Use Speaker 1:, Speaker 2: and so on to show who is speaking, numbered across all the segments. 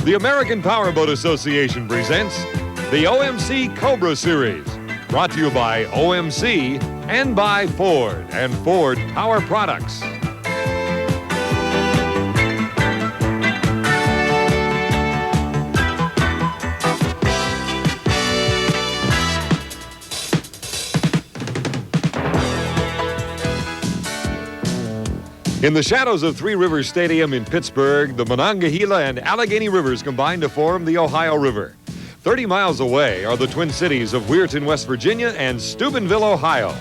Speaker 1: The American Powerboat Association presents the OMC Cobra Series, brought to you by OMC and by Ford and Ford Power Products. In the shadows of Three Rivers Stadium in Pittsburgh, the Monongahela and Allegheny Rivers combine to form the Ohio River. 30 miles away are the twin cities of Weirton, West Virginia and Stubenville, Ohio.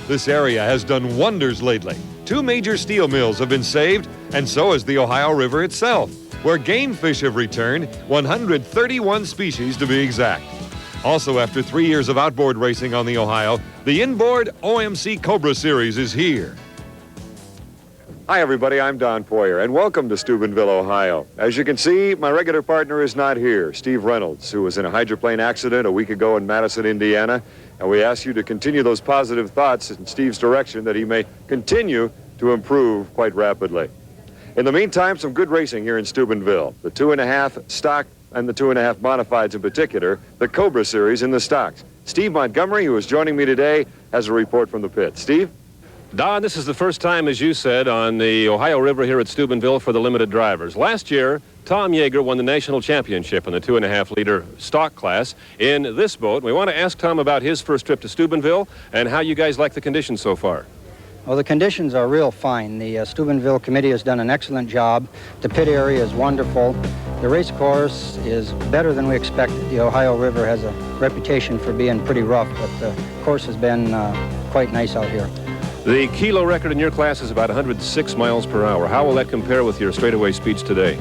Speaker 1: This area has done wonders lately. 2 major steel mills have been saved, and so has the Ohio River itself, where game fish have returned, 131 species to be exact. Also, after 3 years of outboard racing on the Ohio, the Inboard OMC Cobra Series is here. Hi, everybody. I'm Don Poyer, and welcome to Stubenville, Ohio. As you can see, my regular partner is not here, Steve Reynolds, who was in a hydroplane accident a week ago in Madison, Indiana, and we ask you to continue those positive thoughts in Steve's direction that he may continue to improve quite rapidly. In the meantime, some good racing here in Stubenville. The 2.5 stock and the 2.5 modifieds in particular, the Cobra Series in the stocks. Steve Montgomery, who is joining me today, has a report from the pit. Steve?
Speaker 2: Don, this is the first time, as you said, on the Ohio River here at Stubenville for the limited drivers. Last year, Tom Yeager won the national championship in the 2.5-liter stock class in this boat. We want to ask Tom about his first trip to Stubenville and how you guys like the conditions so far.
Speaker 3: Well, the conditions are real fine. The Stubenville committee has done an excellent job. The pit area is wonderful. The race course is better than we expected. The Ohio River has a reputation for being pretty rough, but the course has been quite nice out here.
Speaker 2: The kilo record in your class is about 106 miles per hour. How will that compare with your straightaway speeds today?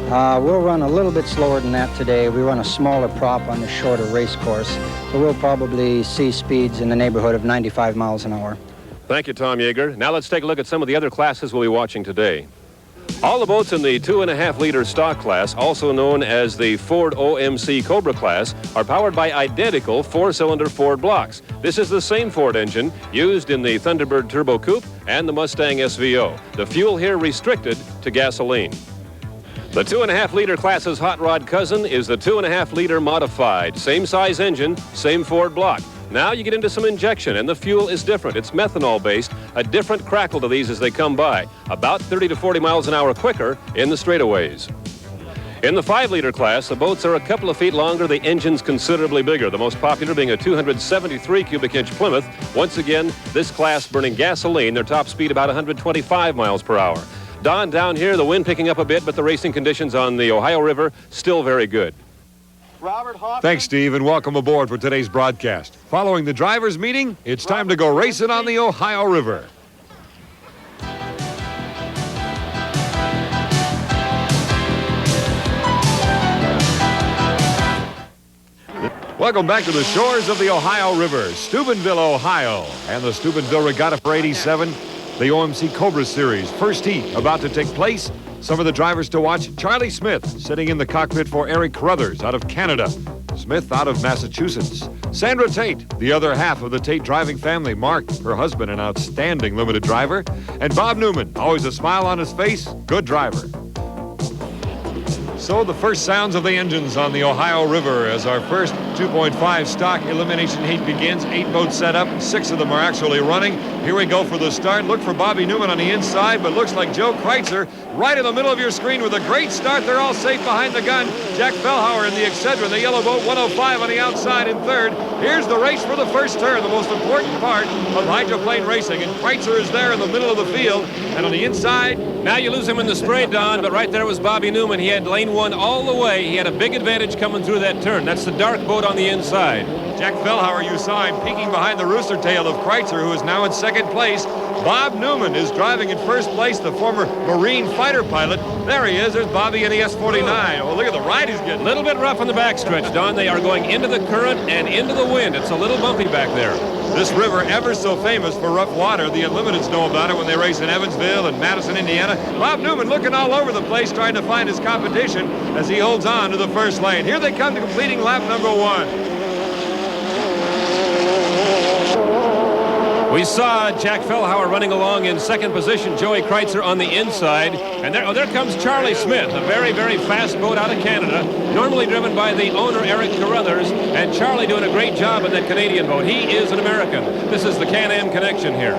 Speaker 3: We'll run a little bit slower than that today. We run a smaller prop on the shorter race course, so we'll probably see speeds in the neighborhood of 95 miles an hour.
Speaker 2: Thank you, Tom Yeager. Now let's take a look at some of the other classes we'll be watching today. All the boats in the 2.5-liter stock class, also known as the Ford OMC Cobra class, are powered by identical 4-cylinder Ford blocks. This is the same Ford engine used in the Thunderbird Turbo Coupe and the Mustang SVO. The fuel here restricted to gasoline. The 2.5-liter class's hot rod cousin is the 2.5-liter modified. Same size engine, same Ford block. Now you get into some injection, and the fuel is different. It's methanol-based, a different crackle to these as they come by, about 30 to 40 miles an hour quicker in the straightaways. In the 5-liter class, the boats are a couple of feet longer, the engine's considerably bigger, the most popular being a 273 cubic inch Plymouth. Once again, this class burning gasoline, their top speed about 125 miles per hour. Don, down here, the wind picking up a bit, but the racing conditions on the Ohio River still very good.
Speaker 1: Thanks, Steve, and welcome aboard for today's broadcast. Following the drivers' meeting, it's time to go racing on the Ohio River. Welcome back to the shores of the Ohio River, Stubenville, Ohio, and the Stubenville Regatta for 87, the OMC Cobra Series. First heat about to take place. Some of the drivers to watch: Charlie Smith, sitting in the cockpit for Eric Carruthers out of Canada. Smith out of Massachusetts. Sandra Tate, the other half of the Tate driving family. Mark, her husband, an outstanding limited driver. And Bob Newman, always a smile on his face, good driver. So the first sounds of the engines on the Ohio River as our first 2.5 stock elimination heat begins. 8 boats set up, 6 of them are actually running. Here we go for the start. Look for Bobby Newman on the inside, but looks like Joe Kreitzer right in the middle of your screen with a great start. They're all safe behind the gun. Jack Fellhauer in the Excedrin, the yellow boat, 105 on the outside in third. Here's the race for the first turn, the most important part of hydroplane racing, and Kreitzer is there in the middle of the field, and on the inside.
Speaker 2: Now you lose him in the spray, Don, but right there was Bobby Newman. He had lane 1 all the way. He had a big advantage coming through that turn. That's the dark boat on the inside.
Speaker 1: Jack Fellhauer, you saw him peeking behind the rooster tail of Kreitzer, who is now in second place. Bob Newman is driving in first place, the former Marine fighter pilot. There he is. There's Bobby in the S49. Oh, look at the ride he's getting.
Speaker 2: A little bit rough on the backstretch, Don. They are going into the current and into the wind. It's a little bumpy back there.
Speaker 1: This river, ever so famous for rough water. The Unlimiteds know about it when they race in Evansville and Madison, Indiana. Bob Newman looking all over the place trying to find his competition as he holds on to the first lane. Here they come to completing lap number 1.
Speaker 2: We saw Jack Fellhauer running along in second position, Joey Kreitzer on the inside. And there comes Charlie Smith, a very, very fast boat out of Canada, normally driven by the owner, Eric Carruthers, and Charlie doing a great job in that Canadian boat. He is an American. This is the Can-Am connection here.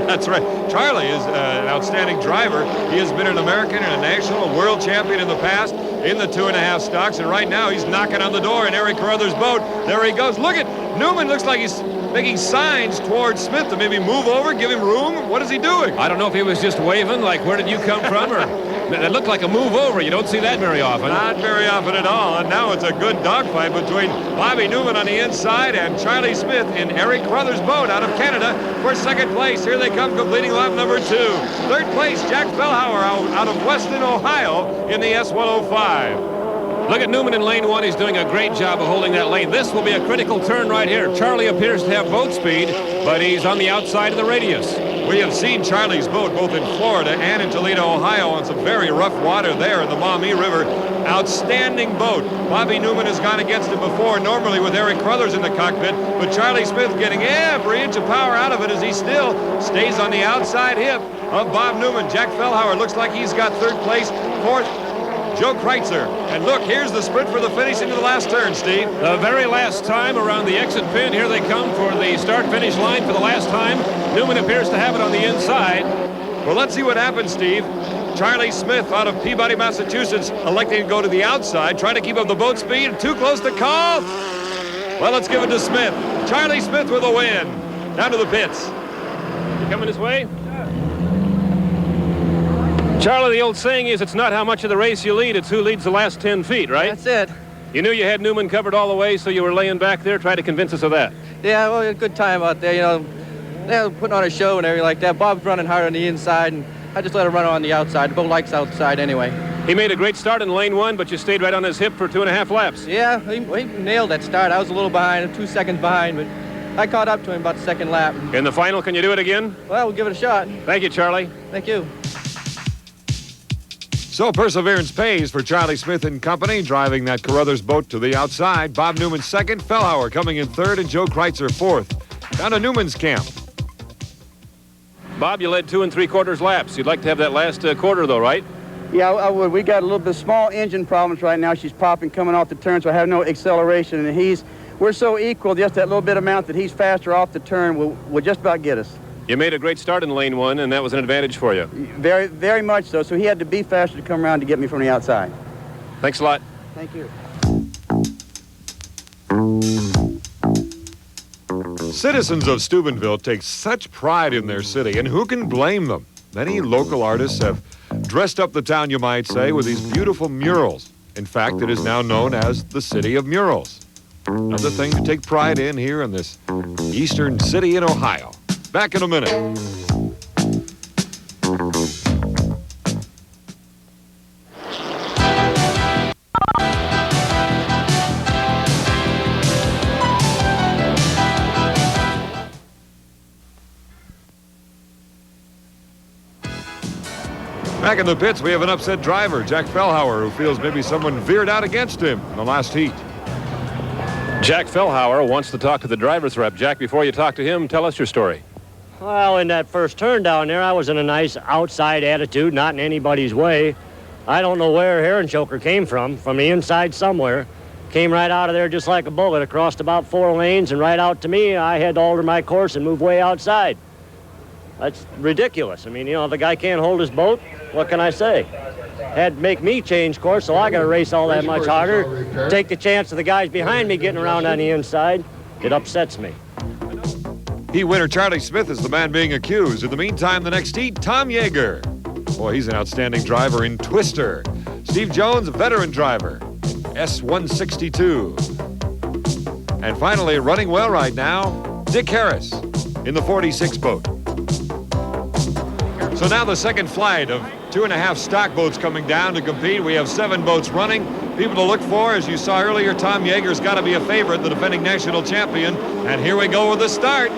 Speaker 1: That's right. Charlie is an outstanding driver. He has been an American and a national world champion in the past in the 2.5 stocks, and right now he's knocking on the door in Eric Carruthers' boat. There he goes. Look at Newman. Looks like he's making signs towards Smith to maybe move over, give him room. What is he doing?
Speaker 2: I don't know if he was just waving, like, where did you come from? Or it looked like a move over. You don't see that very often.
Speaker 1: Not very often at all. And now it's a good dogfight between Bobby Newman on the inside and Charlie Smith in Eric Carruthers' boat out of Canada for second place. Here they come, completing lap number 2. Third place, Jack Fellhauer out of Weston, Ohio in the S105.
Speaker 2: Look at Newman in lane 1. He's doing a great job of holding that lane. This will be a critical turn right here. Charlie appears to have boat speed, but he's on the outside of the radius.
Speaker 1: We have seen Charlie's boat both in Florida and in Toledo, Ohio on some very rough water there in the Maumee River. Outstanding boat. Bobby Newman has gone against him before, normally with Eric Carruthers in the cockpit, but Charlie Smith getting every inch of power out of it as he still stays on the outside hip of Bob Newman. Jack Fellhauer looks like he's got third place. Fourth, Joe Kreitzer. And look, here's the sprint for the finish into the last turn, Steve.
Speaker 2: The very last time around the exit pin. Here they come for the start-finish line for the last time. Newman appears to have it on the inside.
Speaker 1: Well, let's see what happens, Steve. Charlie Smith out of Peabody, Massachusetts, electing to go to the outside, trying to keep up the boat speed. Too close to call. Well, let's give it to Smith. Charlie Smith with a win. Down to the pits.
Speaker 2: You coming this way? Charlie, the old saying is it's not how much of the race you lead, it's who leads the last 10 feet, right?
Speaker 4: That's it.
Speaker 2: You knew you had Newman covered all the way, so you were laying back there. Try to convince us of that.
Speaker 4: Yeah, well, we had a good time out there, you know. They were putting on a show and everything like that. Bob's running hard on the inside, and I just let him run on the outside. The boat likes outside anyway.
Speaker 2: He made a great start in lane 1, but you stayed right on his hip for 2.5 laps.
Speaker 4: Yeah, he nailed that start. I was a little behind, 2 seconds behind, but I caught up to him about the second lap.
Speaker 2: In the final, can you do it again?
Speaker 4: Well, we'll give it a shot.
Speaker 2: Thank you, Charlie.
Speaker 4: Thank you.
Speaker 1: So perseverance pays for Charlie Smith and company, driving that Carruthers boat to the outside. Bob Newman second, Fellhauer coming in third, and Joe Kreitzer fourth. Down to Newman's camp.
Speaker 2: Bob, you led 2 3/4 laps. You'd like to have that last quarter, though, right?
Speaker 5: Yeah, I would. We got a little bit of small engine problems right now. She's popping coming off the turn, so I have no acceleration. And we're so equal, just that little bit amount that he's faster off the turn will just about get us.
Speaker 2: You made a great start in lane 1, and that was an advantage for you.
Speaker 5: Very, very much so. So he had to be faster to come around to get me from the outside.
Speaker 2: Thanks a lot.
Speaker 5: Thank you.
Speaker 1: Citizens of Stubenville take such pride in their city, and who can blame them? Many local artists have dressed up the town, you might say, with these beautiful murals. In fact, it is now known as the City of Murals. Another thing to take pride in here in this eastern city in Ohio. Back in a minute. Back in the pits, we have an upset driver, Jack Fellhauer, who feels maybe someone veered out against him in the last heat.
Speaker 2: Jack Fellhauer wants to talk to the driver's rep. Jack, before you talk to him, tell us your story.
Speaker 6: Well, in that first turn down there, I was in a nice outside attitude, not in anybody's way. I don't know where Heron Choker came from the inside somewhere. Came right out of there just like a bullet, across about 4 lanes and right out to me. I had to alter my course and move way outside. That's ridiculous. I mean, you know, the guy can't hold his boat. What can I say? Had to make me change course, so I got to race all that much harder. Take the chance of the guys behind me getting around on the inside. It upsets me.
Speaker 1: Heat winner Charlie Smith is the man being accused. In the meantime, the next heat, Tom Yeager. Boy, he's an outstanding driver in Twister. Steve Jones, a veteran driver, S162. And finally, running well right now, Dick Harris in the 46 boat. So now the second flight of 2.5 stock boats coming down to compete. We have 7 boats running. People to look for, as you saw earlier, Tom Yeager's got to be a favorite, the defending national champion. And here we go with the start.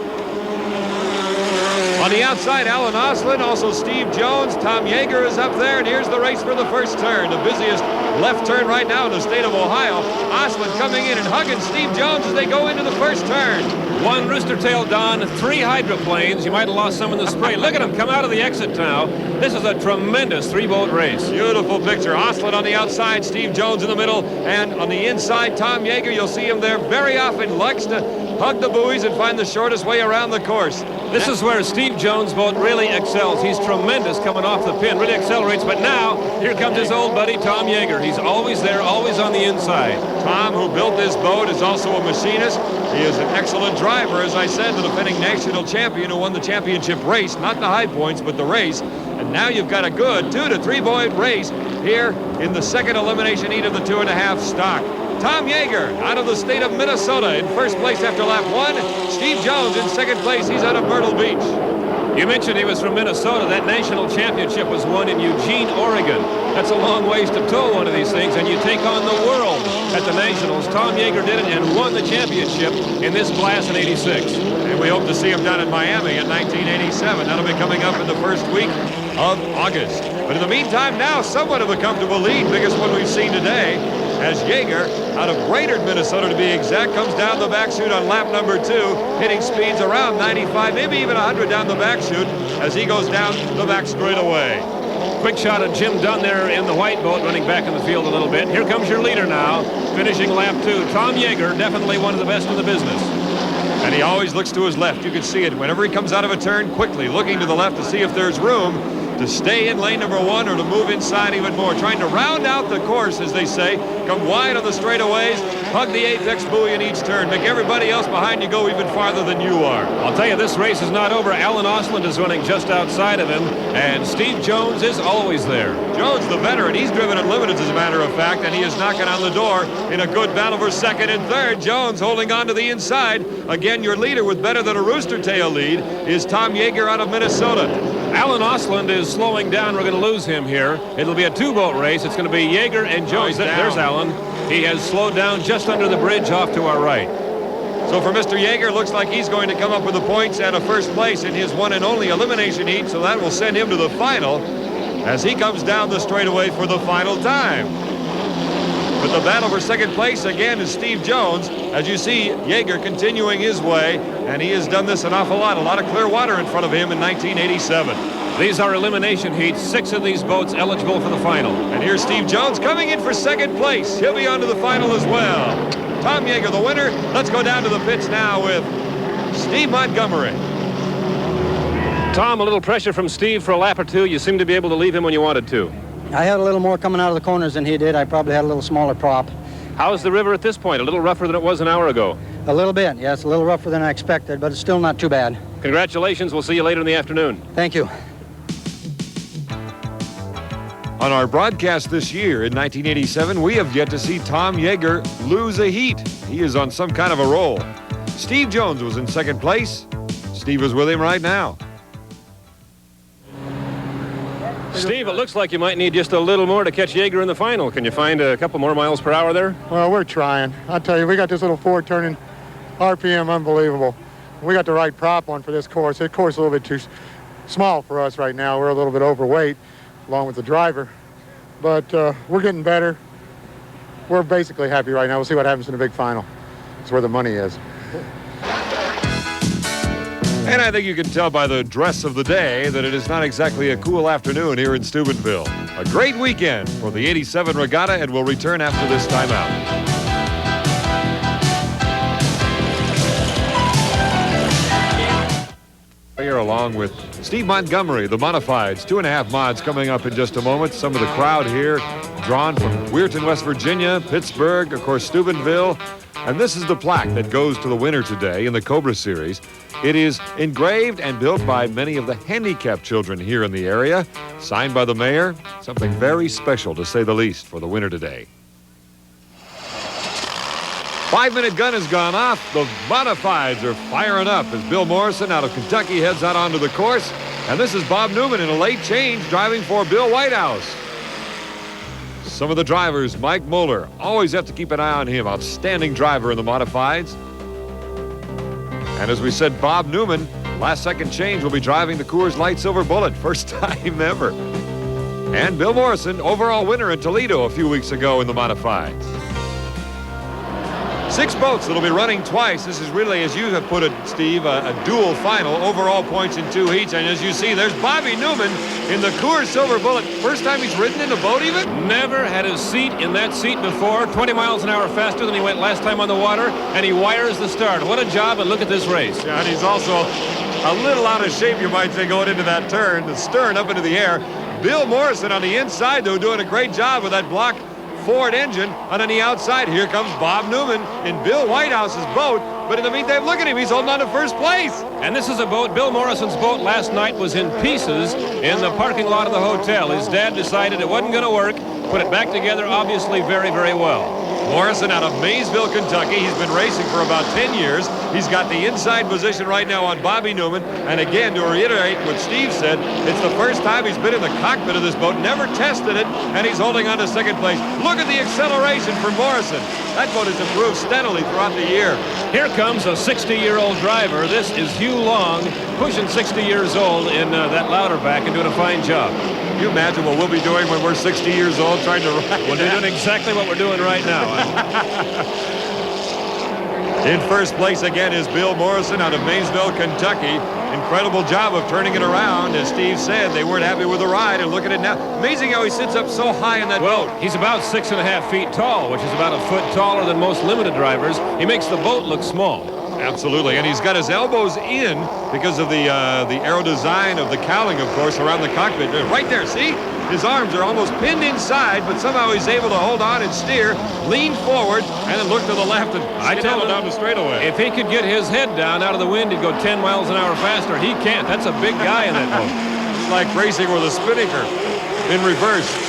Speaker 1: On the outside, Alan Oslin, also Steve Jones. Tom Yeager is up there, and here's the race for the first turn, the busiest left turn right now in the state of Ohio. Osland coming in and hugging Steve Jones as they go into the first turn.
Speaker 2: 1 rooster tail Don, 3 hydroplanes. You might have lost some in the spray. Look at them come out of the exit now. This is a tremendous 3-boat race.
Speaker 1: Beautiful picture. Osland on the outside, Steve Jones in the middle, and on the inside, Tom Yeager. You'll see him there very often. Likes to hug the buoys and find the shortest way around the course.
Speaker 2: This is where Steve Jones' boat really excels. He's tremendous coming off the pin, really accelerates. But now, here comes his old buddy, Tom Yeager. He's always there, always on the inside.
Speaker 1: Tom, who built this boat, is also a machinist. He is an excellent driver, as I said, the defending national champion who won the championship race, not the high points, but the race. And now you've got a good 2 to 3 boat race here in the second elimination heat of the 2.5 stock. Tom Yeager out of the state of Minnesota in first place after lap 1. Steve Jones in second place. He's out of Myrtle Beach.
Speaker 2: You mentioned he was from Minnesota. That national championship was won in Eugene, Oregon. That's a long ways to tow one of these things, and you take on the world at the Nationals. Tom Yeager did it and won the championship in this class in '86.
Speaker 1: And we hope to see him down in Miami in 1987. That'll be coming up in the first week of August. But in the meantime, now somewhat of a comfortable lead, biggest one we've seen today, as Yeager, out of Brainerd, Minnesota to be exact, comes down the back chute on lap number 2, hitting speeds around 95, maybe even 100 down the back chute as he goes down the back straightaway.
Speaker 2: Quick shot of Jim Dunn there in the white boat, running back in the field a little bit. Here comes your leader now, finishing lap 2. Tom Yeager, definitely one of the best in the business.
Speaker 1: And he always looks to his left. You can see it whenever he comes out of a turn, quickly looking to the left to see if there's room to stay in lane number 1 or to move inside even more, trying to round out the course, as they say, come wide on the straightaways, hug the apex buoy in each turn, make everybody else behind you go even farther than you are.
Speaker 2: I'll tell you, this race is not over. Alan Osland is running just outside of him, and Steve Jones is always there.
Speaker 1: Jones, the veteran, he's driven unlimited, as a matter of fact, and he is knocking on the door in a good battle for second and third. Jones holding on to the inside. Again, your leader with better than a rooster tail lead is Tom Yeager out of Minnesota.
Speaker 2: Alan Osland is slowing down. We're going to lose him here. It'll be a 2-boat race. It's going to be Yeager and Jones. There's Alan. He has slowed down just under the bridge off to our right.
Speaker 1: So for Mr. Yeager, looks like he's going to come up with the points at a first place in his one and only elimination heat, so that will send him to the final as he comes down the straightaway for the final time. But the battle for second place again is Steve Jones. As you see, Yeager continuing his way, and he has done this an awful lot. A lot of clear water in front of him in 1987.
Speaker 2: These are elimination heats. 6 of these boats eligible for the final.
Speaker 1: And here's Steve Jones coming in for second place. He'll be on to the final as well. Tom Yeager, the winner. Let's go down to the pits now with Steve Montgomery.
Speaker 2: Tom, a little pressure from Steve for a lap or 2. You seem to be able to leave him when you wanted to.
Speaker 3: I had a little more coming out of the corners than he did. I probably had a little smaller prop.
Speaker 2: How's the river at this point? A little rougher than it was an hour ago.
Speaker 3: A little bit, yes, a little rougher than I expected, but it's still not too bad.
Speaker 2: Congratulations. We'll see you later in the afternoon.
Speaker 3: Thank you.
Speaker 1: On our broadcast this year in 1987, we have yet to see Tom Yeager lose a heat. He is on some kind of a roll. Steve Jones was in second place. Steve is with him right now.
Speaker 2: Steve, it looks like you might need just a little more to catch Yeager in the final. Can you find a couple more miles per hour there?
Speaker 7: Well, we're trying. I'll tell you, we got this little forward turning RPM unbelievable. We got the right prop on for this course. This course is a little bit too small for us right now. We're a little bit overweight, along with the driver. But we're getting better. We're basically happy right now. We'll see what happens in the big final. That's where the money is.
Speaker 1: And I think you can tell by the dress of the day that it is not exactly a cool afternoon here in Stubenville. A great weekend for the 87 regatta, and we'll return after this timeout. Here along with Steve Montgomery, the Modifieds, 2.5 mods coming up in just a moment. Some of the crowd here drawn from Weirton, West Virginia, Pittsburgh, of course, Stubenville. And this is the plaque that goes to the winner today in the Cobra series. It is engraved and built by many of the handicapped children here in the area. Signed by the mayor. Something very special, to say the least, for the winner today. 5-minute gun has gone off. The Modifieds are firing up as Bill Morrison out of Kentucky heads out onto the course. And this is Bob Newman in a late change driving for Bill Whitehouse. Some of the drivers, Mike Moler, always have to keep an eye on him. Outstanding driver in the Modifieds. And as we said, Bob Newman, last second change, will be driving the Coors Light Silver Bullet. First time ever. And Bill Morrison, overall winner in Toledo a few weeks ago in the modifieds. 6 boats that'll be running twice. This is really, as you have put it, Steve, a dual final. Overall points in 2 heats. And as you see, there's Bobby Newman in the Coors Silver Bullet. First time he's ridden in a boat even?
Speaker 2: Never had his seat in that seat before. 20 miles an hour faster than he went last time on the water. And he wires the start. What a job, and look at this race.
Speaker 1: Yeah, and he's also a little out of shape, you might say, going into that turn. The stern up into the air. Bill Morrison on the inside, though, doing a great job with that block Ford engine. And on the outside, here comes Bob Newman in Bill Whitehouse's boat. But in the meantime, look at him. He's holding on to first place.
Speaker 2: And this is a boat. Bill Morrison's boat last night was in pieces in the parking lot of the hotel. His dad decided it wasn't going to work. Put it back together, obviously, very, very well.
Speaker 1: Morrison out of Maysville, Kentucky. He's been racing for about 10 years. He's got the inside position right now on Bobby Newman. And again, to reiterate what Steve said, it's the first time he's been in the cockpit of this boat, never tested it, and he's holding on to second place. Look at the acceleration for Morrison. That boat has improved steadily throughout the year.
Speaker 2: Here comes a 60-year-old driver. This is Hugh Long, pushing 60 years old in that Louderback and doing a fine job.
Speaker 1: Can you imagine what we'll be doing when we're 60 years old trying to ride?
Speaker 2: Well, they're doing exactly what we're doing right now.
Speaker 1: In first place again is Bill Morrison out of Maysville, Kentucky. Incredible job of turning it around. As Steve said, they weren't happy with the ride, and look at it now. Amazing how he sits up so high in that boat.
Speaker 2: He's about 6.5 feet tall, which is about a foot taller than most limited drivers. He makes the boat look small.
Speaker 1: Absolutely, and he's got his elbows in because of the aero design of the cowling, of course, around the cockpit. Right there, see? His arms are almost pinned inside, but somehow he's able to hold on and steer, lean forward, and then look to the left and skedaddle down the straightaway.
Speaker 2: If he could get his head down out of the wind, he'd go 10 miles an hour faster. He can't. That's a big guy in that boat.
Speaker 1: It's like racing with a spinnaker in reverse.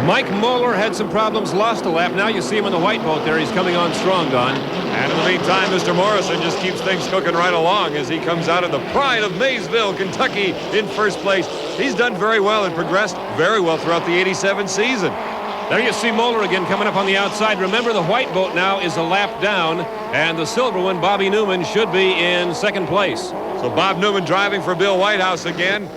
Speaker 2: Mike Moler had some problems, lost a lap. Now you see him in the white boat there. He's coming on strong, Don.
Speaker 1: And in the meantime, Mr. Morrison just keeps things cooking right along as he comes out of the pride of Maysville, Kentucky in first place. He's done very well and progressed very well throughout the '87 season.
Speaker 2: There you see Moler again coming up on the outside. Remember, the white boat now is a lap down, and the silver one, Bobby Newman, should be in second place.
Speaker 1: So Bob Newman driving for Bill Whitehouse again.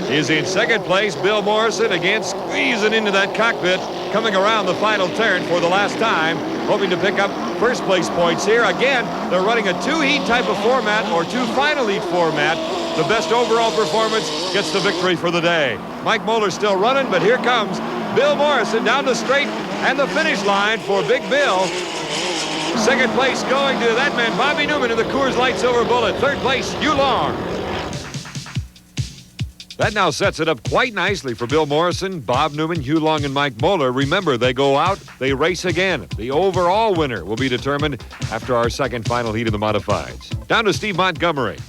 Speaker 1: He's in second place. Bill Morrison again squeezing into that cockpit, coming around the final turn for the last time, hoping to pick up first place points here. Again, they're running a 2-heat type of format or 2 final heat format. The best overall performance gets the victory for the day. Mike Moler still running, but here comes Bill Morrison down the straight and the finish line for Big Bill. Second place going to that man, Bobby Newman, in the Coors Light Silver Bullet. Third place, Hugh Long. That now sets it up quite nicely for Bill Morrison, Bob Newman, Hugh Long, and Mike Moler. Remember, they go out, they race again. The overall winner will be determined after our second final heat of the modifieds. Down to Steve Montgomery.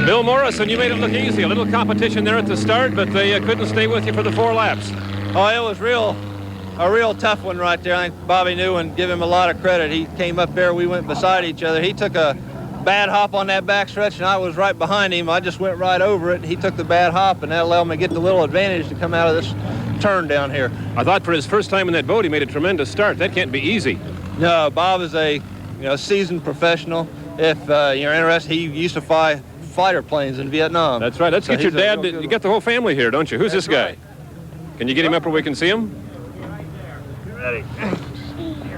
Speaker 2: Bill Morrison, you made it look easy. A little competition there at the start, but they couldn't stay with you for the 4 laps.
Speaker 4: Oh, it was a real tough one right there. I think Bobby Newman, give him a lot of credit. He came up there, we went beside each other. He took a bad hop on that back stretch, and I was right behind him. I just went right over it. He took the bad hop, and that allowed me to get the little advantage to come out of this turn down here.
Speaker 2: I thought for his first time in that boat, he made a tremendous start. That can't be easy.
Speaker 4: No, Bob is a seasoned professional. If you're interested, he used to fly fighter planes in Vietnam.
Speaker 2: That's right. Let's get your dad. You got the whole family here, don't you? Who's
Speaker 4: That's
Speaker 2: this guy?
Speaker 4: Right.
Speaker 2: Can you get him up where we can see him?
Speaker 4: Ready.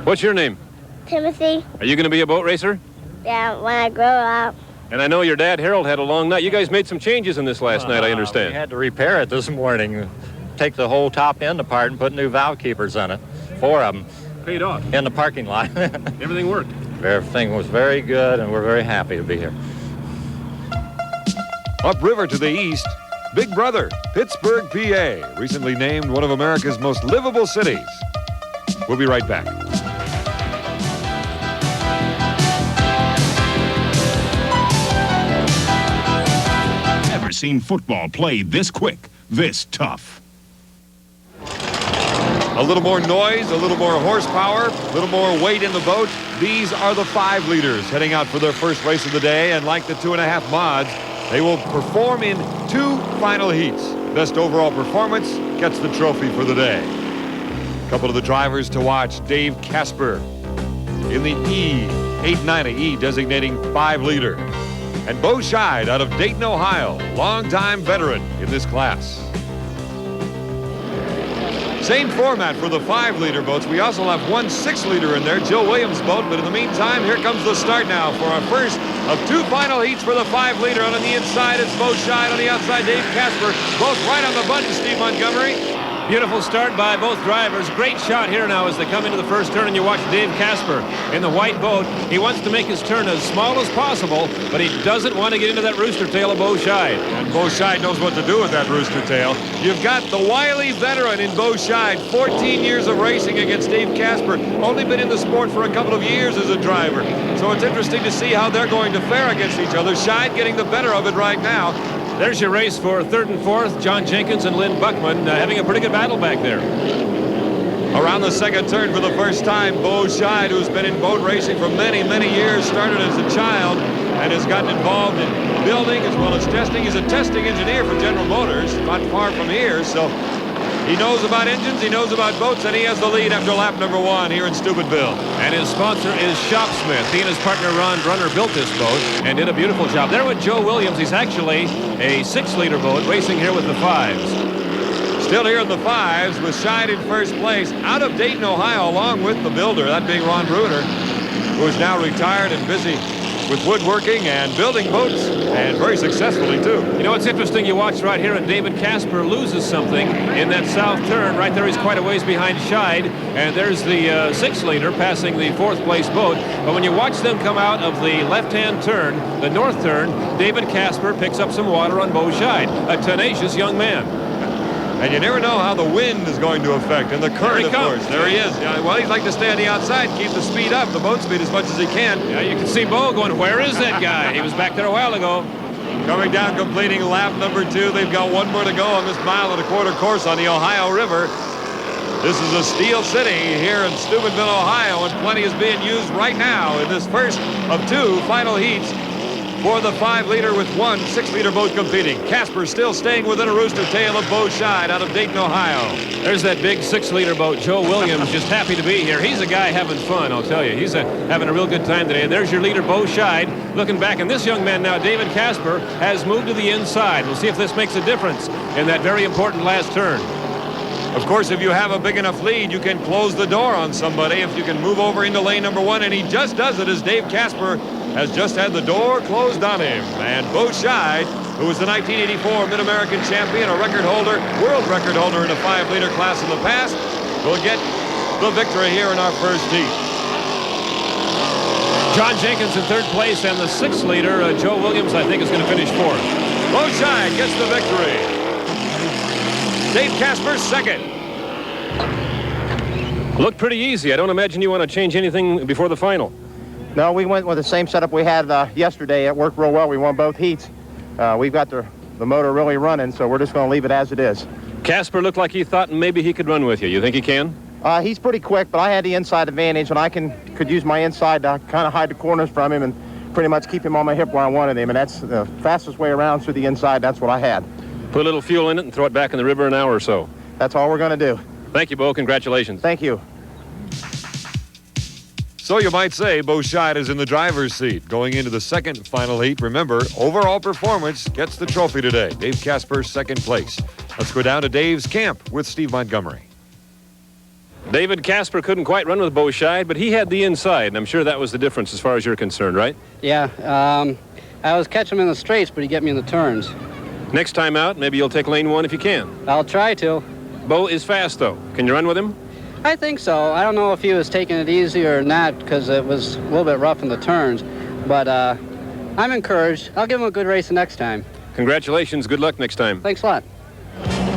Speaker 2: What's your name?
Speaker 8: Timothy.
Speaker 2: Are you going to be a boat racer?
Speaker 8: Yeah, when I grow up.
Speaker 2: And I know your dad, Harold, had a long night. You guys made some changes in this last night, I understand.
Speaker 9: We had to repair it this morning. Take the whole top end apart and put new valve keepers on it. 4 of them.
Speaker 2: Paid off.
Speaker 9: In the parking lot.
Speaker 2: Everything worked.
Speaker 9: Everything was very good, and we're very happy to be here.
Speaker 1: Upriver to the east, Big Brother, Pittsburgh, PA, recently named one of America's most livable cities. We'll be right back.
Speaker 10: Never seen football played this quick, this tough.
Speaker 1: A little more noise, a little more horsepower, a little more weight in the boat. These are the 5 leaders heading out for their first race of the day, and like the 2.5 mods, they will perform in 2 final heats. Best overall performance gets the trophy for the day. A couple of the drivers to watch: Dave Casper in the E890, E designating 5 leader. and Bo Scheidt out of Dayton, Ohio, longtime veteran in this class. Same format for the 5-liter boats. We also have one 6-liter in there, Joe Williams' boat. But in the meantime, here comes the start now for our first of 2 final heats for the 5-liter. On the inside, it's Bo Scheidt. On the outside, Dave Casper. Both right on the button, Steve Montgomery.
Speaker 2: Beautiful start by both drivers. Great shot here now as they come into the first turn, and you watch Dave Casper in the white boat. He wants to make his turn as small as possible, but he doesn't want to get into that rooster tail of Bo Scheidt.
Speaker 1: And Bo Scheidt knows what to do with that rooster tail. You've got the wily veteran in Bo Scheidt, 14 years of racing against Dave Casper. Only been in the sport for a couple of years as a driver. So it's interesting to see how they're going to fare against each other. Scheidt getting the better of it right now.
Speaker 2: There's your race for 3rd and 4th. John Jenkins and Lynn Buckman having a pretty good battle back there.
Speaker 1: Around the second turn for the first time, Bo Scheidt, who's been in boat racing for many, many years, started as a child and has gotten involved in building as well as testing. He's a testing engineer for General Motors, not far from here, so he knows about engines, he knows about boats, and he has the lead after lap number 1 here in Stubenville.
Speaker 2: And his sponsor is Shopsmith. He and his partner Ron Brunner built this boat and did a beautiful job. There with Joe Williams. He's actually a 6-liter boat racing here with the 5s.
Speaker 1: Still here in the 5s with Scheidt in first place out of Dayton, Ohio, along with the builder, that being Ron Brunner, who is now retired and busy with woodworking and building boats, and very successfully too.
Speaker 2: You know, it's interesting, you watch right here, and David Casper loses something in that south turn. Right there, he's quite a ways behind Scheidt, and there's the 6-liter passing the 4th place boat. But when you watch them come out of the left-hand turn, the north turn, David Casper picks up some water on Bo Scheidt, a tenacious young man.
Speaker 1: And you never know how the wind is going to affect, and the current, of course. There he is. Yeah, well, he'd like to stay on the outside, keep the speed up, the boat speed as much as he can.
Speaker 2: Yeah, you can see Bo going, where is that guy? He was back there a while ago.
Speaker 1: Coming down, completing lap number 2. They've got 1 more to go on this 1.25-mile course on the Ohio River. This is a Steel City here in Stubenville, Ohio, and plenty is being used right now in this first of 2 final heats for the 5-liter with 1 6-liter boat competing. Casper still staying within a rooster tail of Bo Scheidt out of Dayton, Ohio.
Speaker 2: There's that big 6-liter boat. Joe Williams just happy to be here. He's a guy having fun, I'll tell you. He's having a real good time today. And there's your leader, Bo Scheidt, looking back. And this young man now, David Casper, has moved to the inside. We'll see if this makes a difference in that very important last turn.
Speaker 1: Of course, if you have a big enough lead, you can close the door on somebody if you can move over into lane number 1, and he just does it as Dave Casper has just had the door closed on him. And Bo Scheidt, who was the 1984 Mid-American champion, a record holder, world record holder in a 5-liter class in the past, will get the victory here in our first heat.
Speaker 2: John Jenkins in 3rd place, and the 6-liter, Joe Williams, I think, is going to finish 4th.
Speaker 1: Bo Scheidt gets the victory. Dave Casper 2nd.
Speaker 2: Looked pretty easy. I don't imagine you want to change anything before the final.
Speaker 11: No, we went with the same setup we had yesterday. It worked real well. We won both heats. We've got the motor really running, so we're just going to leave it as it is.
Speaker 2: Casper looked like he thought maybe he could run with you. You think he can?
Speaker 11: He's pretty quick, but I had the inside advantage, and I could use my inside to kind of hide the corners from him and pretty much keep him on my hip where I wanted him, and that's the fastest way around through the inside. That's what I had.
Speaker 2: Put a little fuel in it and throw it back in the river an hour or so.
Speaker 11: That's all we're going to do.
Speaker 2: Thank you, Bo. Congratulations.
Speaker 11: Thank you.
Speaker 1: So you might say Bo Scheidt is in the driver's seat going into the 2nd final heat. Remember, overall performance gets the trophy today. Dave Casper, 2nd place. Let's go down to Dave's camp with Steve Montgomery.
Speaker 2: David Casper couldn't quite run with Bo Scheidt, but he had the inside, and I'm sure that was the difference as far as you're concerned, right?
Speaker 12: Yeah, I was catching him in the straights, but he get me in the turns.
Speaker 2: Next time out, maybe you'll take lane 1 if you can.
Speaker 12: I'll try to.
Speaker 2: Bo is fast, though. Can you run with him?
Speaker 12: I think so. I don't know if he was taking it easy or not because it was a little bit rough in the turns, but I'm encouraged. I'll give him a good race the next time.
Speaker 2: Congratulations. Good luck next time.
Speaker 12: Thanks a lot.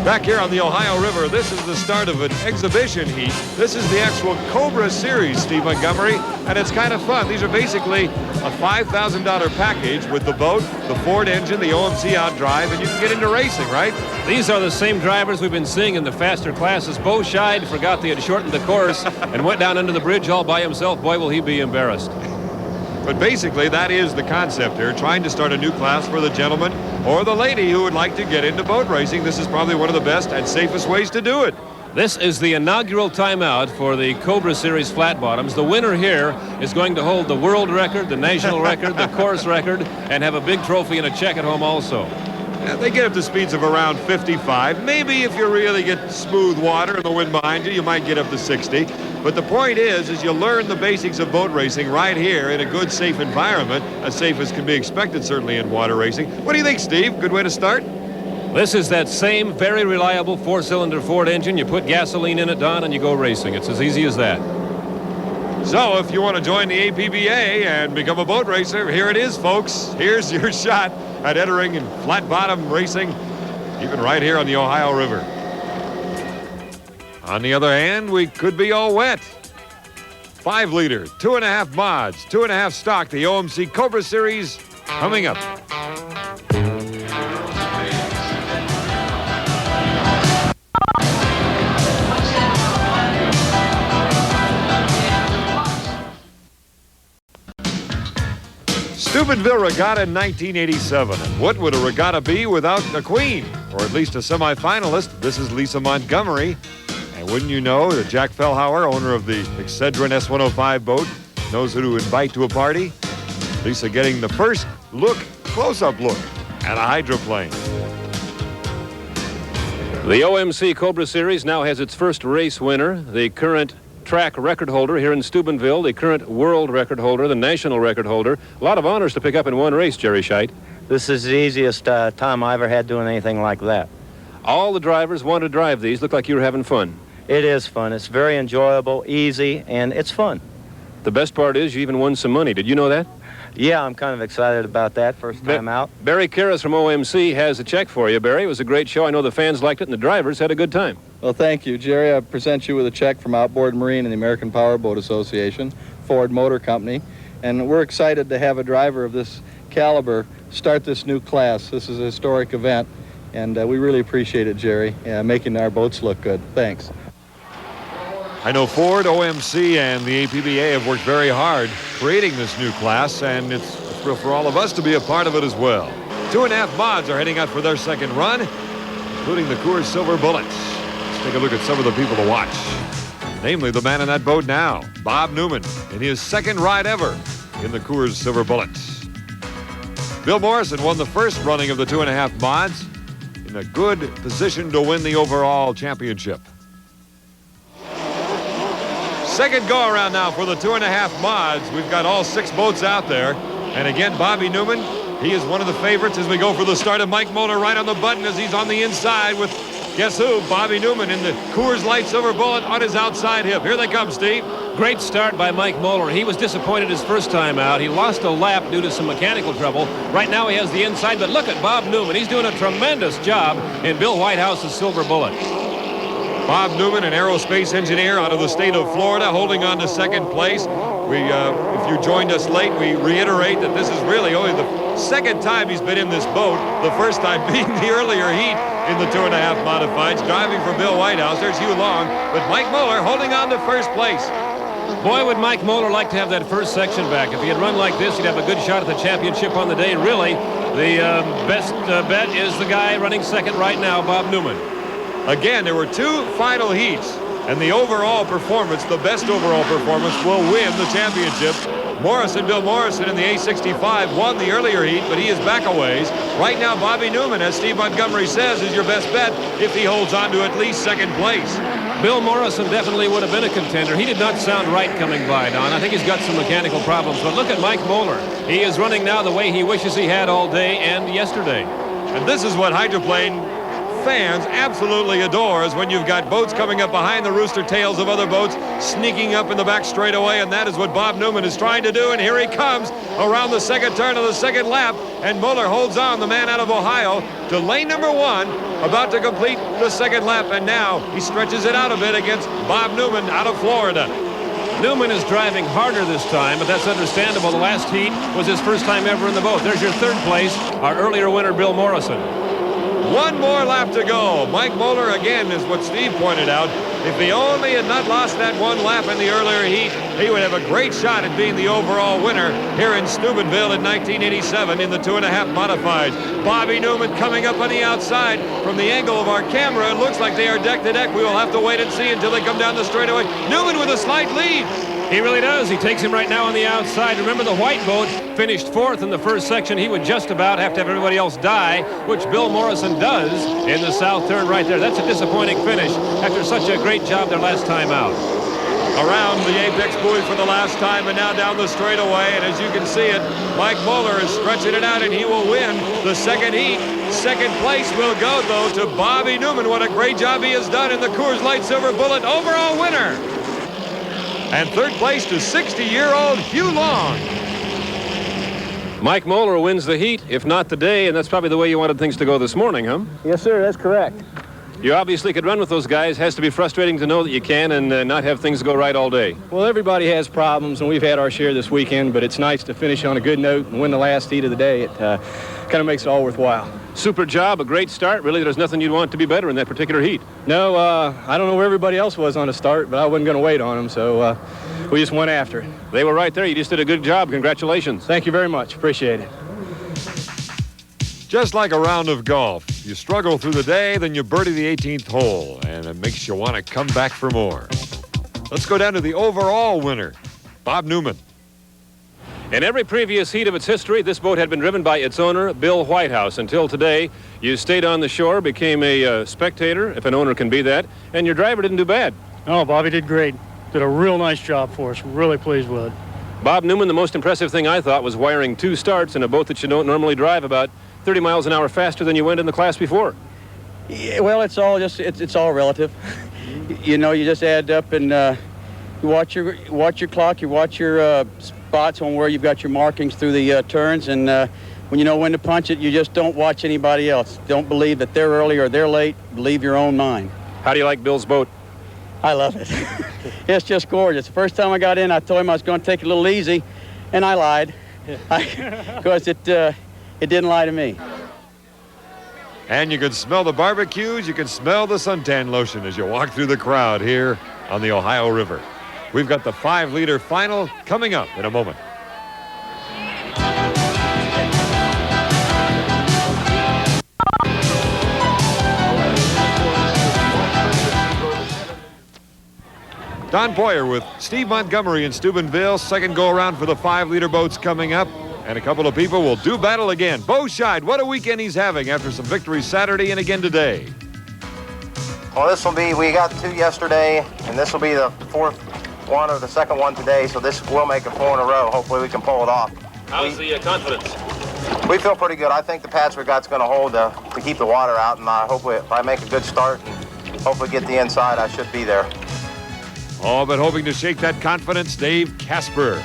Speaker 1: Back here on the Ohio River, this is the start of an exhibition heat. This is the actual Cobra series, Steve Montgomery, and it's kind of fun. These are basically a $5,000 package with the boat, the Ford engine, the OMC outdrive, and you can get into racing, right?
Speaker 2: These are the same drivers we've been seeing in the faster classes. Bo Scheidt forgot they had shortened the course and went down under the bridge all by himself. Boy, will he be embarrassed.
Speaker 1: But basically, that is the concept here, trying to start a new class for the gentleman or the lady who would like to get into boat racing. This is probably one of the best and safest ways to do it.
Speaker 2: This is the inaugural timeout for the Cobra Series flat bottoms. The winner here is going to hold the world record, the national record, the course record, and have a big trophy and a check at home also.
Speaker 1: Yeah, they get up to speeds of around 55. Maybe if you really get smooth water and the wind behind you, you might get up to 60. But the point is you learn the basics of boat racing right here in a good, safe environment, as safe as can be expected, certainly, in water racing. What do you think, Steve? Good way to start?
Speaker 2: This is that same very reliable four-cylinder Ford engine. You put gasoline in it, Don, and you go racing. It's as easy as that.
Speaker 1: So if you want to join the APBA and become a boat racer, here it is, folks. Here's your shot at entering in flat bottom racing, even right here on the Ohio River. On the other hand, we could be all wet. 5 liter, 2.5 mods, 2.5 stock, the OMC Cobra Series coming up. Stubenville Regatta in 1987. And what would a regatta be without a queen? Or at least a semifinalist. This is Lisa Montgomery. And wouldn't you know that Jack Fellhauer, owner of the Excedrin S105 boat, knows who to invite to a party? Lisa getting the first look, close-up look, at a hydroplane.
Speaker 2: The OMC Cobra Series now has its first race winner, the current track record holder here in Stubenville, the current world record holder, the national record holder. A lot of honors to pick up in one race, Jerry Scheidt.
Speaker 13: This is the easiest time I ever had doing anything like that.
Speaker 2: All the drivers want to drive these. Look like you were having fun.
Speaker 13: It is fun. It's very enjoyable, easy, and it's fun.
Speaker 2: The best part is you even won some money. Did you know that?
Speaker 13: Yeah, I'm kind of excited about that first time out.
Speaker 2: Barry Karras from OMC has a check for you, Barry. It was a great show. I know the fans liked it and the drivers had a good time.
Speaker 14: Well, thank you, Jerry. I present you with a check from Outboard Marine and the American Powerboat Association, Ford Motor Company, and we're excited to have a driver of this caliber start this new class. This is a historic event, and we really appreciate it, Jerry, making our boats look good. Thanks.
Speaker 1: I know Ford, OMC, and the APBA have worked very hard creating this new class, and it's a thrill for all of us to be a part of it as well. 2.5 mods are heading out for their second run, including the Coors Silver Bullets. Let's take a look at some of the people to watch. Namely, the man in that boat now, Bob Newman, in his second ride ever in the Coors Silver Bullets. Bill Morrison won the first running of the 2.5 mods in a good position to win the overall championship. Second go-around now for the 2.5 mods. We've got all 6 boats out there. And again, Bobby Newman, he is one of the favorites as we go for the start of Mike Moler right on the button as he's on the inside with, guess who? Bobby Newman in the Coors Light Silver Bullet on his outside hip. Here they come, Steve.
Speaker 2: Great start by Mike Moler. He was disappointed his first time out. He lost a lap due to some mechanical trouble. Right now he has the inside, but look at Bob Newman. He's doing a tremendous job in Bill Whitehouse's Silver Bullet.
Speaker 1: Bob Newman, an aerospace engineer out of the state of Florida, holding on to second place. If you joined us late, we reiterate that this is really only the second time he's been in this boat, the first time being the earlier heat in the 2.5 modifieds. Driving for Bill Whitehouse, there's Hugh Long, but Mike Moler holding on to first place.
Speaker 2: Boy, would Mike Moler like to have that first section back. If he had run like this, he'd have a good shot at the championship on the day. Really, the best bet is the guy running second right now, Bob Newman.
Speaker 1: Again, there were 2 final heats, and the overall performance, the best overall performance, will win the championship. Bill Morrison in the A65 won the earlier heat, but he is back a ways. Right now, Bobby Newman, as Steve Montgomery says, is your best bet if he holds on to at least second place.
Speaker 2: Bill Morrison definitely would have been a contender. He did not sound right coming by, Don. I think he's got some mechanical problems, but look at Mike Moler. He is running now the way he wishes he had all day and yesterday.
Speaker 1: And this is what Hydroplane fans absolutely adore, is when you've got boats coming up behind the rooster tails of other boats, sneaking up in the back straightaway, and that is what Bob Newman is trying to do. And here he comes around the second turn of the second lap, and Moler holds on, the man out of Ohio, to lane number 1, about to complete the second lap, and now he stretches it out a bit against Bob Newman out of Florida.
Speaker 2: Newman is driving harder this time, but that's understandable. The last heat was his first time ever in the boat. There's your third place, our earlier winner, Bill Morrison.
Speaker 1: 1 more lap to go. Mike Moler, again, is what Steve pointed out, If he only had not lost that one lap in the earlier heat, he would have a great shot at being the overall winner here in Stubenville in 1987 in the 2.5 modifieds. Bobby Newman coming up on the outside. From the angle of our camera, it looks like they are deck to deck. We will have to wait and see until they come down the straightaway. Newman with a slight lead.
Speaker 2: He really does. He takes him right now on the outside. Remember, the white boat finished 4th in the first section. He would just about have to have everybody else die, which Bill Morrison does in the south turn right there. That's a disappointing finish after such a great job their last time out.
Speaker 1: Around the apex buoy for the last time, and now down the straightaway. And as you can see it, Mike Moler is stretching it out, and he will win the second heat. Second place will go, though, to Bobby Newman. What a great job he has done in the Coors Light Silver Bullet overall winner. And third place to 60-year-old Hugh Long.
Speaker 2: Mike Moler wins the heat, if not the day, and that's probably the way you wanted things to go this morning, huh?
Speaker 5: Yes, sir, that's correct.
Speaker 2: You obviously could run with those guys. Has to be frustrating to know that you can and not have things go right all day.
Speaker 15: Well, everybody has problems, and we've had our share this weekend, but it's nice to finish on a good note and win the last heat of the day. It kind of makes it all worthwhile.
Speaker 2: Super job, a great start. Really, there's nothing you'd want to be better in that particular heat.
Speaker 15: No, I don't know where everybody else was on the start, but I wasn't going to wait on them, so we just went after it.
Speaker 2: They were right there. You just did a good job. Congratulations.
Speaker 15: Thank you very much. Appreciate it.
Speaker 1: Just like a round of golf, you struggle through the day, then you birdie the 18th hole, and it makes you want to come back for more. Let's go down to the overall winner, Bob Newman.
Speaker 2: In every previous heat of its history, this boat had been driven by its owner, Bill Whitehouse. Until today, you stayed on the shore, became a spectator, if an owner can be that, and your driver didn't do bad.
Speaker 16: Oh, Bobby did great. Did a real nice job for us. Really pleased with it.
Speaker 2: Bob Newman, the most impressive thing I thought was wiring 2 starts in a boat that you don't normally drive about 30 miles an hour faster than you went in the class before.
Speaker 5: Yeah, well, it's all just it's all relative. You know, you just add up and you watch your clock, you watch your spots on where you've got your markings through the turns, and when you know when to punch it, you just don't watch anybody else. Don't believe that they're early or they're late. Believe your own mind.
Speaker 2: How do you like Bill's boat?
Speaker 5: I love it. It's just gorgeous. The first time I got in, I told him I was going to take it a little easy, and I lied, because it didn't lie to me.
Speaker 1: And you can smell the barbecues, you can smell the suntan lotion as you walk through the crowd here on the Ohio River. We've got the 5-liter final coming up in a moment. Don Poyer with Steve Montgomery in Stubenville. Second go-around for the 5-liter boats coming up. And a couple of people will do battle again. Bo Scheidt, what a weekend he's having after some victories Saturday and again today.
Speaker 11: Well, this will be, we got 2 yesterday, and this will be the 4th one or the 2nd one today, so this will make it 4 in a row. Hopefully we can pull it off.
Speaker 2: How's the confidence?
Speaker 11: We feel pretty good. I think the patch we got's going to hold to keep the water out, and hopefully if I make a good start and hopefully get the inside, I should be there.
Speaker 1: Oh, but hoping to shake that confidence, Dave Casper.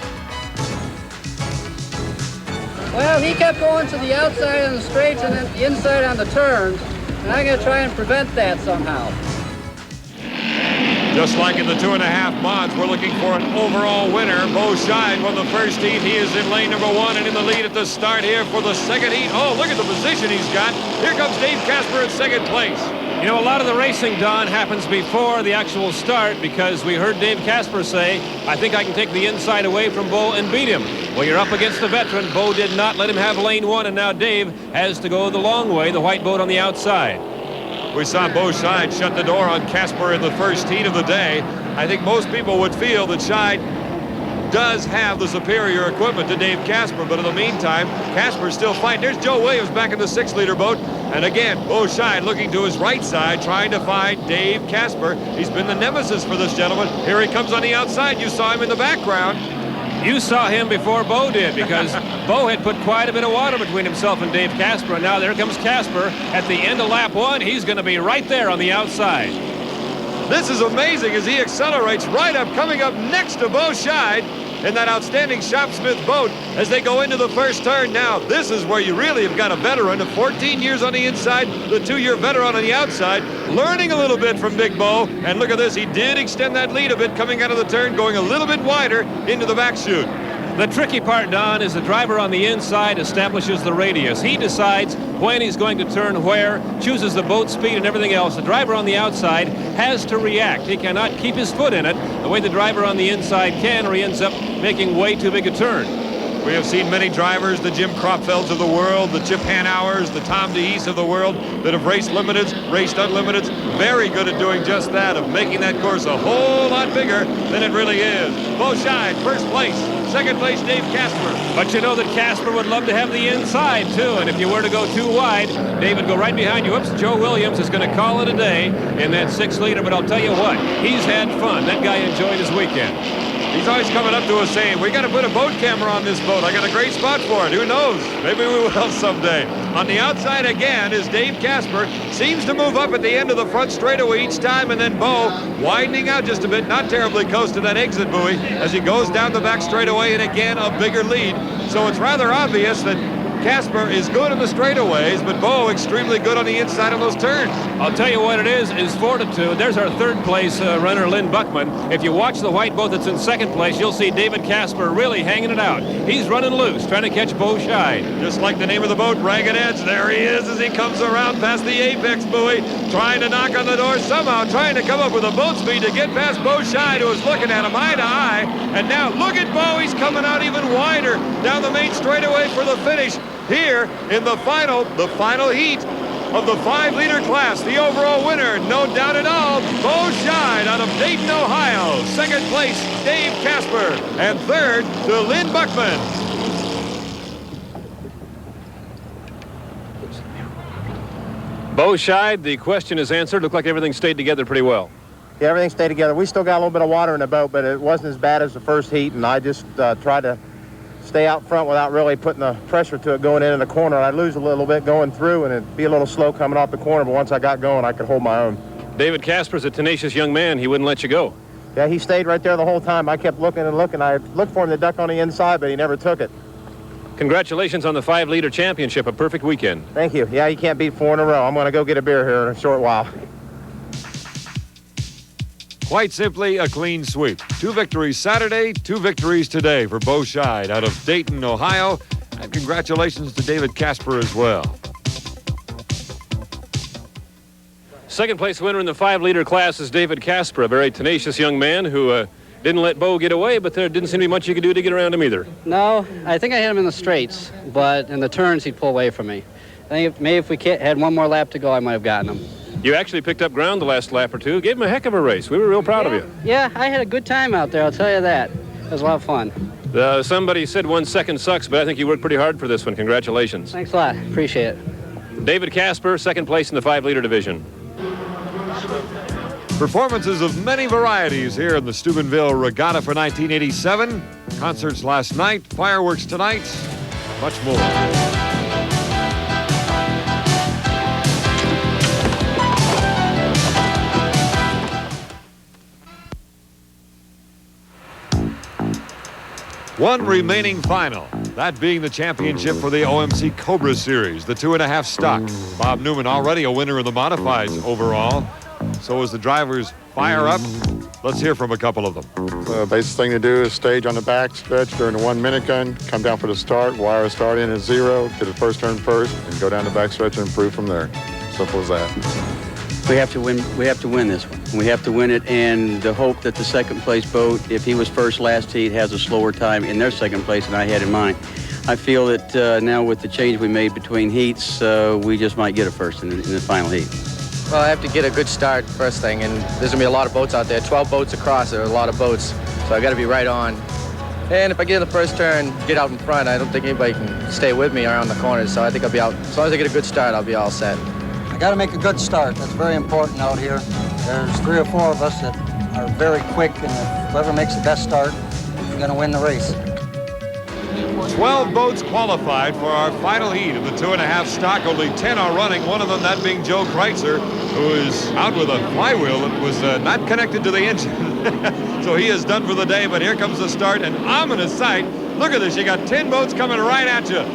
Speaker 12: Well, he kept going to the outside on the straights and then the inside on the turns, and I'm going to try and prevent that somehow.
Speaker 1: Just like in the 2.5 mods, we're looking for an overall winner. Bo Scheidt won the first heat. He is in lane number 1 and in the lead at the start here for the second heat. Oh, look at the position he's got. Here comes Dave Casper in second place.
Speaker 2: You know, a lot of the racing, Don, happens before the actual start because we heard Dave Casper say, I think I can take the inside away from Bo and beat him. Well, you're up against the veteran. Bo did not let him have lane 1, and now Dave has to go the long way, the white boat on the outside.
Speaker 1: We saw Bo Scheidt shut the door on Casper in the first heat of the day. I think most people would feel that Scheidt does have the superior equipment to Dave Casper, but in the meantime, Casper's still fighting. There's Joe Williams back in the 6-liter boat. And again, Bo Scheidt looking to his right side, trying to find Dave Casper. He's been the nemesis for this gentleman. Here he comes on the outside. You saw him in the background.
Speaker 2: You saw him before Bo did, because Bo had put quite a bit of water between himself and Dave Casper, and now there comes Casper. At the end of lap 1, he's going to be right there on the outside.
Speaker 1: This is amazing as he accelerates right up, coming up next to Bo Scheidt in that outstanding Shopsmith boat as they go into the first turn. Now, this is where you really have got a veteran of 14 years on the inside, the 2-year veteran on the outside, learning a little bit from Big Bo. And look at this, he did extend that lead a bit coming out of the turn, going a little bit wider into the back chute.
Speaker 2: The tricky part, Don, is the driver on the inside establishes the radius. He decides when he's going to turn where, chooses the boat speed and everything else. The driver on the outside has to react. He cannot keep his foot in it the way the driver on the inside can, or he ends up making way too big a turn.
Speaker 1: We have seen many drivers, the Jim Cropfelds of the world, the Chip Hanauers, the Tom DeEase of the world, that have raced limiteds, raced unlimiteds, very good at doing just that, of making that course a whole lot bigger than it really is. Bo Scheidt, first place. Second place, Dave Casper.
Speaker 2: But you know that Casper would love to have the inside, too. And if you were to go too wide, Dave would go right behind you. Oops, Joe Williams is going to call it a day in that 6-liter. But I'll tell you what, he's had fun. That guy enjoyed his weekend.
Speaker 1: He's always coming up to us saying, we got to put a boat camera on this boat. I got a great spot for it. Who knows? Maybe we will someday. On the outside again is Dave Casper. Seems to move up at the end of the front straightaway each time, and then Bo widening out just a bit, not terribly close to that exit buoy as he goes down the back straightaway, and again a bigger lead. So it's rather obvious that Casper is good in the straightaways, but Bo extremely good on the inside of those turns.
Speaker 2: I'll tell you what it is fortitude. There's our third place runner, Lynn Buckman. If you watch the white boat that's in second place, you'll see David Casper really hanging it out. He's running loose, trying to catch Bo Scheidt.
Speaker 1: Just like the name of the boat, Ragged Edge. There he is as he comes around past the apex buoy, trying to knock on the door somehow, trying to come up with a boat speed to get past Bo Scheidt, who is looking at him eye to eye. And now look at Bo. He's coming out even wider down the main straightaway for the finish. Here in the final heat of the 5-liter class, the overall winner, no doubt at all, Bo Scheidt out of Dayton, Ohio. Second place, Dave Casper. And third to Lynn Buckman.
Speaker 2: Bo Scheidt, the question is answered. Looked like everything stayed together pretty well.
Speaker 11: Yeah, everything stayed together. We still got a little bit of water in the boat, but it wasn't as bad as the first heat, and I just tried to stay out front without really putting the pressure to it going into the corner. I'd lose a little bit going through, and it'd be a little slow coming off the corner, but once I got going, I could hold my own.
Speaker 2: David Casper's a tenacious young man. He wouldn't let you go.
Speaker 11: Yeah, he stayed right there the whole time. I kept looking and looking. I looked for him to duck on the inside, but he never took it.
Speaker 2: Congratulations on the 5-liter championship. A perfect weekend.
Speaker 11: Thank you. Yeah, you can't beat 4 in a row. I'm going to go get a beer here in a short while.
Speaker 1: Quite simply, a clean sweep. 2 victories Saturday, 2 victories today for Bo Scheidt out of Dayton, Ohio. And congratulations to David Casper as well.
Speaker 2: Second place winner in the 5-liter class is David Casper, a very tenacious young man who didn't let Bo get away, but there didn't seem to be much you could do to get around him either.
Speaker 12: No, I think I hit him in the straights, but in the turns he'd pull away from me. I think maybe if we had one more lap to go, I might have gotten him.
Speaker 2: You actually picked up ground the last lap or two. Gave him a heck of a race. We were real proud of you.
Speaker 12: Yeah, I had a good time out there, I'll tell you that. It was a lot of fun.
Speaker 2: Somebody said 1 second sucks, but I think you worked pretty hard for this one. Congratulations.
Speaker 12: Thanks a lot. Appreciate it.
Speaker 2: David Casper, second place in the 5-liter division.
Speaker 1: Performances of many varieties here in the Stubenville Regatta for 1987. Concerts last night, fireworks tonight, much more. One remaining final, that being the championship for the OMC Cobra Series, the 2.5 stock. Bob Newman already a winner in the modifieds overall. So as the drivers fire up, let's hear from a couple of them.
Speaker 7: The basic thing to do is stage on the back stretch during the 1-minute gun, come down for the start, wire start in at 0, get the first turn first, and go down the back stretch and improve from there. Simple as that.
Speaker 5: We have to win. We have to win this one. We have to win it, and the hope that the second place boat, if he was first last heat, has a slower time in their second place than I had in mine. I feel that now with the change we made between heats, we just might get a first in the final heat.
Speaker 17: Well, I have to get a good start first thing, and there's going to be a lot of boats out there. 12 boats across, there are a lot of boats, so I got to be right on. And if I get in the first turn, get out in front, I don't think anybody can stay with me around the corners, so I think I'll be out. As long as I get a good start, I'll be all set.
Speaker 3: Got to make a good start. That's very important out here. There's 3 or 4 of us that are very quick, and if whoever makes the best start is going to win the race.
Speaker 1: 12 boats qualified for our final heat of the 2.5 stock. Only 10 are running, one of them that being Joe Kreitzer, who is out with a flywheel that was not connected to the engine. So he is done for the day, but here comes the start, an ominous sight. Look at this, you got 10 boats coming right at you.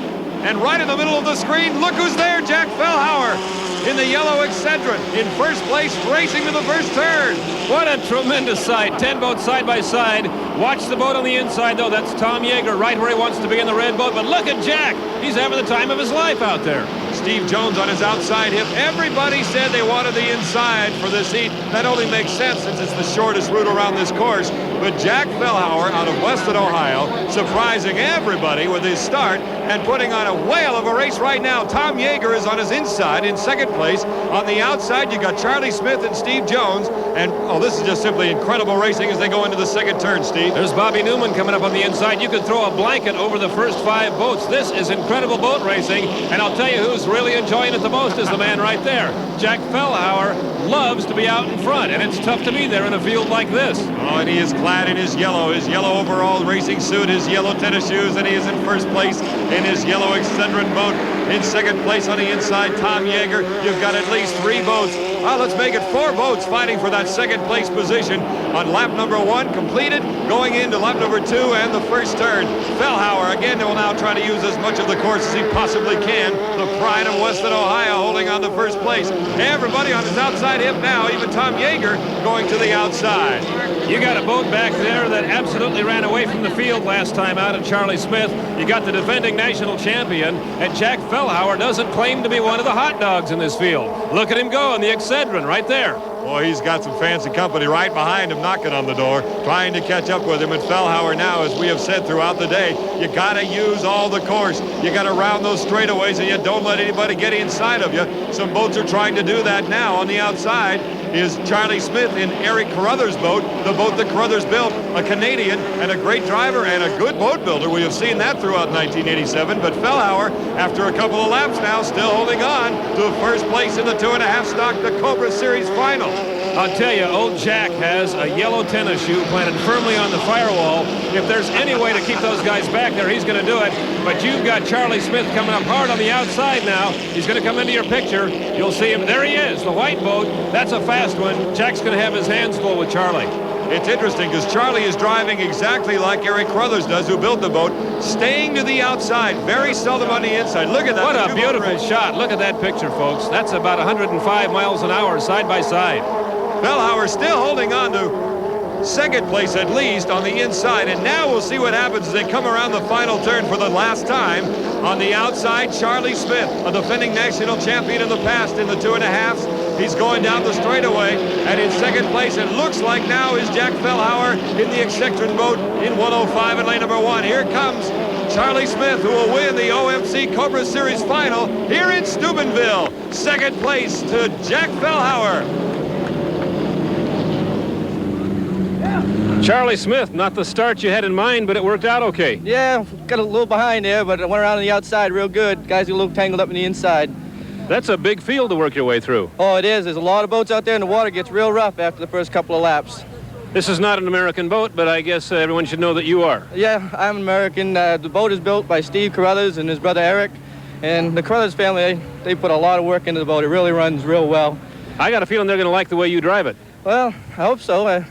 Speaker 1: And right in the middle of the screen, look who's there, Jack Fellhauer. in the yellow Excedrin. In first place, racing to the first turn.
Speaker 2: What a tremendous sight. 10 boats side by side. Watch the boat on the inside, though. That's Tom Yeager right where he wants to be in the red boat. But look at Jack. He's having the time of his life out there.
Speaker 1: Steve Jones on his outside hip. Everybody said they wanted the inside for this heat. That only makes sense since it's the shortest route around this course. But Jack Fellhauer out of Weston, Ohio, surprising everybody with his start and putting on a whale of a race right now. Tom Yeager is on his inside in second place. On the outside, you got Charlie Smith and Steve Jones. And, oh, this is just simply incredible racing as they go into the second turn, Steve.
Speaker 2: There's Bobby Newman coming up on the inside. You could throw a blanket over the first 5 boats. This is incredible boat racing. And I'll tell you who's really enjoying it the most is the man right there. Jack Fellhauer loves to be out in front, and it's tough to be there in a field like this.
Speaker 1: Oh, and he is clad in his yellow overall racing suit, his yellow tennis shoes, and he is in first place in his yellow Excedrin boat. In second place on the inside, Tom Yeager. You've got at least 3 boats. Well, let's make it 4 boats fighting for that second place position on lap number 1 completed, going into lap number 2 and the first turn. Fellhauer again will now try to use as much of the course as he possibly can. The pride of Western Ohio holding on to first place. Everybody on his outside hip now, even Tom Yeager going to the outside.
Speaker 2: You got a boat back there that absolutely ran away from the field last time out at Charlie Smith. You got the defending national champion, and Jack Fellhauer doesn't claim to be one of the hot dogs in this field. Look at him go in the Excedrin right there.
Speaker 1: Boy, he's got some fancy company right behind him knocking on the door, trying to catch up with him. And Fellhauer now, as we have said throughout the day, you got to use all the course. You got to round those straightaways, and you don't let anybody get inside of you. Some boats are trying to do that now. On the outside is Charlie Smith in Eric Carruthers' boat, the boat that Carruthers built, a Canadian and a great driver and a good boat builder. We have seen that throughout 1987. But Fellhauer, after a couple of laps now, still holding on to first place in the 2.5 stock, the Cobra Series final.
Speaker 2: I'll tell you, old Jack has a yellow tennis shoe planted firmly on the firewall. If there's any way to keep those guys back there, he's going to do it. But you've got Charlie Smith coming up hard on the outside now. He's going to come into your picture. You'll see him. There he is, the white boat. That's a fast one. Jack's going to have his hands full with Charlie.
Speaker 1: It's interesting because Charlie is driving exactly like Eric Carruthers does, who built the boat, staying to the outside, very seldom on the inside. Look at that.
Speaker 2: What a beautiful shot. Look at that picture, folks. That's about 105 miles an hour side by side.
Speaker 1: Fellhauer still holding on to second place at least on the inside, and now we'll see what happens as they come around the final turn for the last time. On the outside, Charlie Smith, a defending national champion in the past in the 2.5s. He's going down the straightaway, and in second place it looks like now is Jack Fellhauer in the Excedrin boat in 105 in lane number 1. Here comes Charlie Smith, who will win the OMC Cobra Series final here in Stubenville. Second place to Jack Fellhauer.
Speaker 2: Charlie Smith, not the start you had in mind, but it worked out okay.
Speaker 5: Yeah, got a little behind there, but I went around on the outside real good. Guys are a little tangled up in the inside.
Speaker 2: That's a big field to work your way through.
Speaker 5: Oh, it is. There's a lot of boats out there, and the water gets real rough after the first couple of laps.
Speaker 2: This is not an American boat, but I guess everyone should know that you are.
Speaker 5: Yeah, I'm American. The boat is built by Steve Carruthers and his brother Eric. And the Carruthers family, they put a lot of work into the boat. It really runs real well.
Speaker 2: I got a feeling they're going to like the way you drive it.
Speaker 5: Well, I hope so.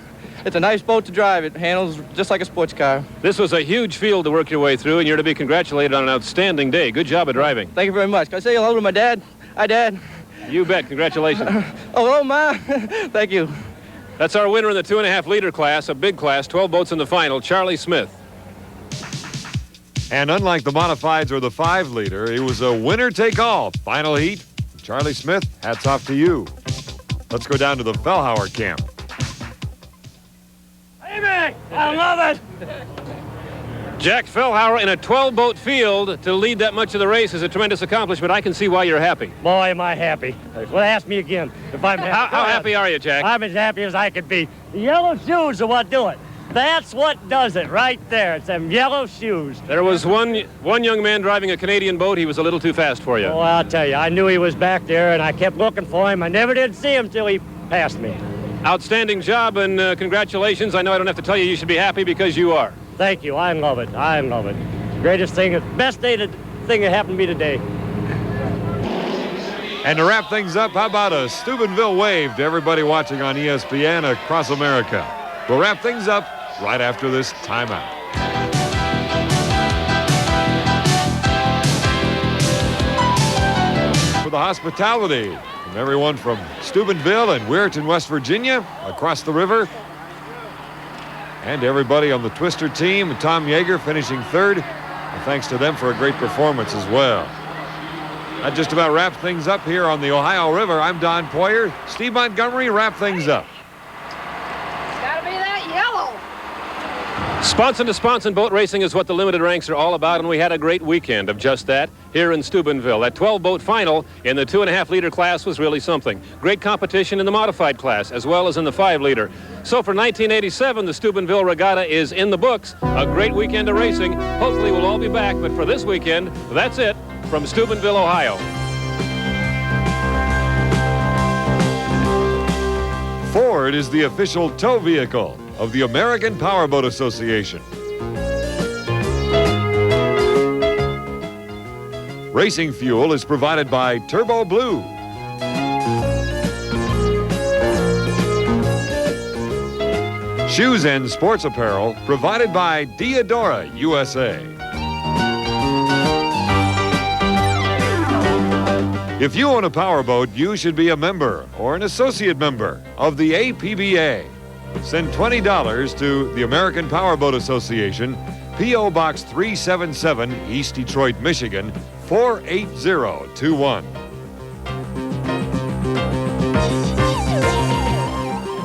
Speaker 5: It's a nice boat to drive. It handles just like a sports car.
Speaker 2: This was a huge field to work your way through, and you're to be congratulated on an outstanding day. Good job of driving.
Speaker 5: Thank you very much. Can I say hello to my dad? Hi, Dad.
Speaker 2: You bet. Congratulations.
Speaker 5: Oh, hello, Ma. Thank you.
Speaker 2: That's our winner in the 2.5 liter class, a big class, 12 boats in the final, Charlie Smith.
Speaker 1: And unlike the modifieds or the 5 liter, it was a winner-take-all final heat. Charlie Smith, hats off to you. Let's go down to the Fellhauer camp.
Speaker 6: I love it.
Speaker 2: Jack Fellhauer in a 12-boat field to lead that much of the race is a tremendous accomplishment. I can see why you're happy.
Speaker 6: Boy, am I happy. Well, ask me again if I'm happy.
Speaker 2: How happy are you, Jack?
Speaker 6: I'm as happy as I could be. The yellow shoes are what do it. That's what does it right there. It's them yellow shoes.
Speaker 2: There was one young man driving a Canadian boat. He was a little too fast for you.
Speaker 6: Oh, I'll tell you, I knew he was back there, and I kept looking for him. I never did see him till he passed me.
Speaker 2: Outstanding job, and congratulations. I know I don't have to tell you you should be happy because you are.
Speaker 6: Thank you. I love it. I love it. Greatest thing, best thing that happened to me today.
Speaker 1: And to wrap things up, how about a Stubenville wave to everybody watching on ESPN across America? We'll wrap things up right after this timeout. For the hospitality everyone from Stubenville and Weirton, West Virginia, across the river. And everybody on the Twister team, and Tom Yeager finishing third. And thanks to them for a great performance as well. That just about wraps things up here on the Ohio River. I'm Don Poyer. Steve Montgomery, wrap things up.
Speaker 18: It's got to be that yellow.
Speaker 2: Sponson to sponson boat racing is what the limited ranks are all about, and we had a great weekend of just that here in Stubenville. That 12-boat final in the 2.5-liter class was really something. Great competition in the modified class as well as in the 5-liter. So for 1987, the Stubenville Regatta is in the books. A great weekend of racing. Hopefully we'll all be back, but for this weekend, that's it from Stubenville, Ohio.
Speaker 1: Ford is the official tow vehicle of the American Powerboat Association. Racing fuel is provided by Turbo Blue. Shoes and sports apparel provided by Diadora USA. If you own a powerboat, you should be a member or an associate member of the APBA. Send $20 to the American Powerboat Association, P.O. Box 377, East Detroit, Michigan, 48021.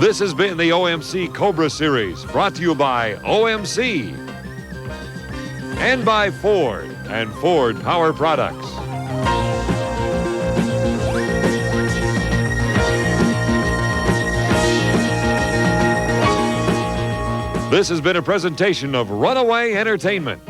Speaker 1: This has been the OMC Cobra Series, brought to you by OMC and by Ford and Ford Power Products. This has been a presentation of Runaway Entertainment.